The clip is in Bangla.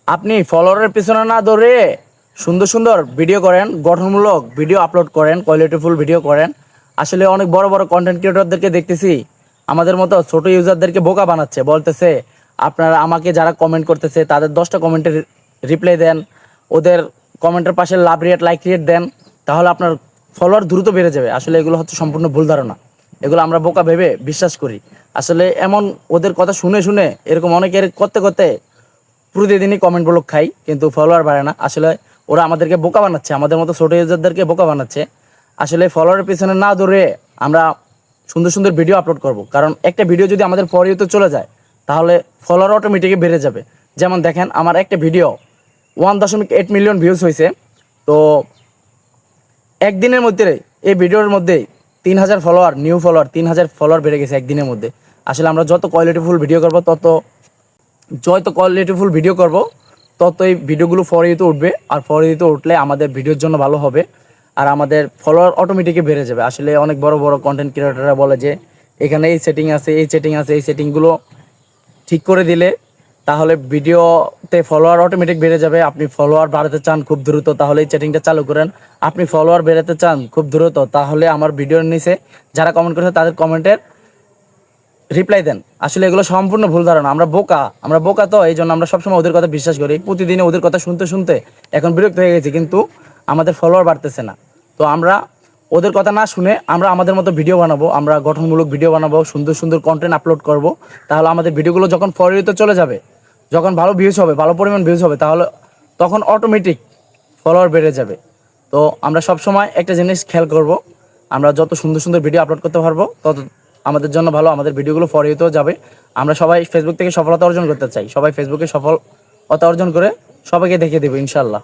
আপনি ফলোয়ারের পিছনে না দৌড়ে সুন্দর সুন্দর ভিডিও করেন, গঠনমূলক ভিডিও আপলোড করেন, কোয়ালিটিফুল ভিডিও করেন। আসলে অনেক বড় বড় কন্টেন্ট ক্রিয়েটরদেরকে দেখতেছি আমাদের মতো ছোট ইউজারদেরকে বোকা বানাচ্ছে, বলতেছে আপনারা আমাকে যারা কমেন্ট করতেছে তাদের 10টা কমেন্টের রিপ্লাই দেন, ওদের কমেন্টের পাশে লাভ রিয়েট লাইক রিয়েট দেন, তাহলে আপনার ফলোয়ার দ্রুত বেড়ে যাবে। আসলে এগুলো হচ্ছে সম্পূর্ণ ভুল ধারণা। এগুলো আমরা বোকা ভেবে বিশ্বাস করি। আসলে এমন ওদের কথা শুনে শুনে এরকম অনেকের করতে করতে প্রতিদিনই কমেন্ট ব্লক খাই, কিন্তু ফলোয়ার বাড়ে না। আসলে ওরা আমাদেরকে বোকা বানাচ্ছে, আমাদের মতো ছোটো ইউজারদেরকে বোকা বানাচ্ছে। আসলে ফলোয়ারের পিছনে না দৌড়ে আমরা সুন্দর সুন্দর ভিডিও আপলোড করব, কারণ একটা ভিডিও যদি আমাদের ফর ইউতে চলে যায় তাহলে ফলোয়ার অটোমেটিকই বেড়ে যাবে। যেমন দেখেন, আমার একটা ভিডিও 1.8 মিলিয়ন ভিউজ হয়েছে। তো একদিনের মধ্যে এই ভিডিওর মধ্যে 3,000 ফলোয়ার, নিউ ফলোয়ার 3,000 ফলোয়ার বেড়ে গেছে একদিনের মধ্যে। আসলে আমরা যত কোয়ালিটিফুল ভিডিও করব তত এই ভিডিওগুলো ফর ইউতে উঠবে, আর ফর ইউতে উঠলে আমাদের ভিডিওর জন্য ভালো হবে, আর আমাদের ফলোয়ার অটোমেটিকই বেড়ে যাবে। আসলে অনেক বড় বড় কন্টেন্ট ক্রিয়েটররা বলে যে এখানে এই সেটিং আছে, এই সেটিং আছে, এই সেটিংগুলো ঠিক করে দিলে তাহলে ভিডিওতে ফলোয়ার অটোমেটিক বেড়ে যাবে। আপনি ফলোয়ার বাড়াতে চান খুব দ্রুত, তাহলে এই সেটিংটা চালু করেন। আপনি ফলোয়ার বেড়াতে চান খুব দ্রুত, তাহলে আমার ভিডিওর নিচে যারা কমেন্ট করেছে তাদের কমেন্টের রিপ্লাই দেন। আসলে এগুলো সম্পূর্ণ ভুল ধারণা। আমরা বোকা তো এই জন্য আমরা সবসময় ওদের কথা বিশ্বাস করি। প্রতিদিনে ওদের কথা শুনতে শুনতে এখন বিরক্ত হয়ে গেছি, কিন্তু আমাদের ফলোয়ার বাড়তেছে না। তো আমরা ওদের কথা না শুনে আমরা আমাদের মতো ভিডিও বানাবো, আমরা গঠনমূলক ভিডিও বানাবো, সুন্দর সুন্দর কন্টেন্ট আপলোড করব। তাহলে আমাদের ভিডিওগুলো যখন ফর ইউতে চলে যাবে, যখন ভালো ভিউজ হবে, ভালো পরিমাণ ভিউজ হবে, তাহলে তখন অটোমেটিক ফলোয়ার বেড়ে যাবে। তো আমরা সবসময় একটা জিনিস খেয়াল করব, আমরা যত সুন্দর সুন্দর ভিডিও আপলোড করতে পারবো তত আমাদের জন্য ভালো, আমাদের ভিডিওগুলো ফর ইউতেও যাবে। আমরা সবাই ফেসবুক থেকে সফলতা অর্জন করতে চাই, সবাই ফেসবুকে সফলতা অর্জন করে সবাইকে দেখিয়ে দেবো ইনশাল্লাহ।